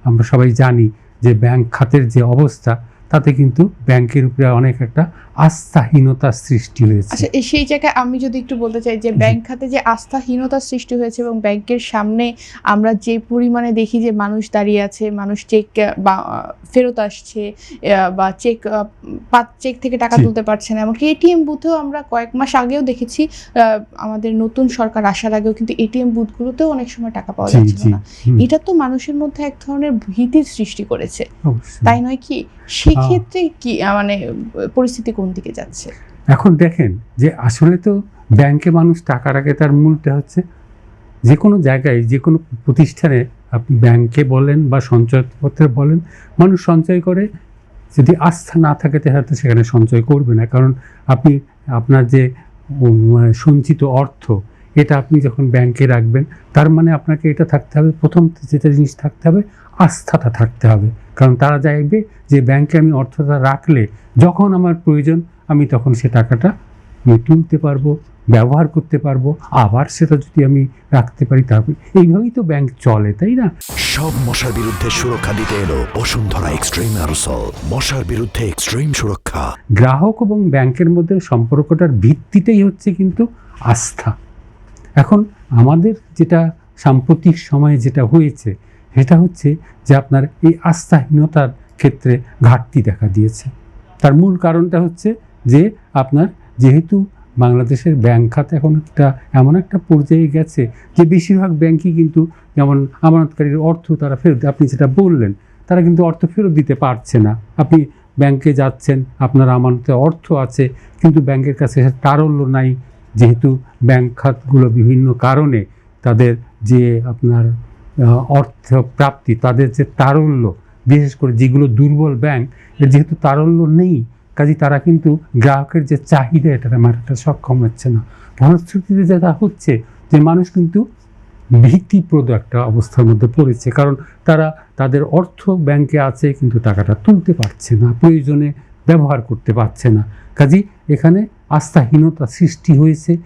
আমরা সবাই জানি যে ব্যাংক খাতের যে অবস্থা, তাতে কিন্তু ব্যাংকের উপরে অনেক একটা আস্থাহীনতার সৃষ্টি হয়েছে। আচ্ছা, সেই জায়গায় আমি যদি একটু বলতে চাই যে ব্যাংক খাতে যে আস্থাহীনতার সৃষ্টি হয়েছে এবং ব্যাংকের সামনে আমরা যে পরিমাণে দেখি যে মানুষ দাঁড়িয়ে আছে, মানুষ চেক বা ফেরত আসছে, বা চেক থেকে টাকা তুলতে পারছে না, এমনকি এটিএম বুথেও আমরা কয়েক মাস আগেও দেখেছি, আমাদের নতুন সরকার আসার আগেও কিন্তু এটিএম বুথগুলোতেও অনেক সময় টাকা পাওয়া যাচ্ছিল না। এটা তো মানুষের মধ্যে এক ধরনের ভীতির সৃষ্টি করেছে, তাই নয় কি? সেক্ষেত্রে কি মানে পরিস্থিতি কোন দিকে যাচ্ছে? এখন দেখেন যে আসলে তো ব্যাংকে মানুষ টাকা রাখে, তার মূলটা হচ্ছে যে কোনো জায়গায়, যে কোনো প্রতিষ্ঠানে, আপনি ব্যাংকে বলেন বা সঞ্চয়পত্রে বলেন, মানুষ সঞ্চয় করে। যদি আস্থা না থাকে তাহলে সেখানে সঞ্চয় করবে না। কারণ আপনি আপনার যে সঞ্চিত অর্থ, এটা আপনি যখন ব্যাংকে রাখবেন, তার মানে আপনাকে এটা থাকতে হবে, প্রথম যেটা জিনিস থাকতে হবে, আস্থাটা থাকতে হবে। কারণ তারা চাইবে যে ব্যাংকে আমি অর্থটা রাখলে যখন আমার প্রয়োজন আমি তখন সে টাকাটা আমি তুলতে পারবো, ব্যবহার করতে পারবো, আবার সেটা যদি আমি রাখতে পারি, তারপর এইভাবেই তো ব্যাংক চলে, তাই না? সব মশার বিরুদ্ধে সুরক্ষা দিতে এলো বসুন্ধরা এক্সট্রিম অ্যারোসল, মশার বিরুদ্ধে এক্সট্রিম সুরক্ষা। গ্রাহক এবং ব্যাংকের মধ্যে সম্পর্কটার ভিত্তিটাই হচ্ছে কিন্তু আস্থা। এখন আমাদের যেটা সাম্প্রতিক সময়ে যেটা হয়েছে সেটা হচ্ছে যে আপনার এই আস্থাহীনতার ক্ষেত্রে ঘাটতি দেখা দিয়েছে। তার মূল কারণটা হচ্ছে যে আপনার যেহেতু বাংলাদেশের ব্যাংক খাত এখন এমন একটা পর্যায়ে গেছে যে বেশিরভাগ ব্যাংকই কিন্তু, যেমন আমানতকারীর অর্থ তারা ফেরত, আপনি যেটা বললেন, তারা কিন্তু অর্থ ফেরত দিতে পারছে না। আপনি ব্যাংকে যাচ্ছেন, আপনার আমানতে অর্থ আছে, কিন্তু ব্যাংকের কাছে তারল্য নাই, যেহেতু ব্যাংক খাতগুলো বিভিন্ন কারণে তাদের যে আপনার অর্থ প্রাপ্তি, তাদের যে তারল্য, বিশেষ করে যেগুলো দুর্বল ব্যাংক, এর যেহেতু তারল্য নেই, কাজে তারা কিন্তু গ্রাহকের যে চাহিদা এটা মেটাতে সক্ষম হচ্ছে না। ফলশ্রুতিতে যেটা হচ্ছে যে মানুষ কিন্তু ভীতিপ্রদ একটা অবস্থার মধ্যে পড়েছে, কারণ তারা তাদের অর্থ ব্যাংকে আছে কিন্তু টাকাটা তুলতে পারছে না, প্রয়োজনে ব্যবহার করতে পারছে না। কাজেই এখানে আস্থাহীনতা সৃষ্টি হয়েছে।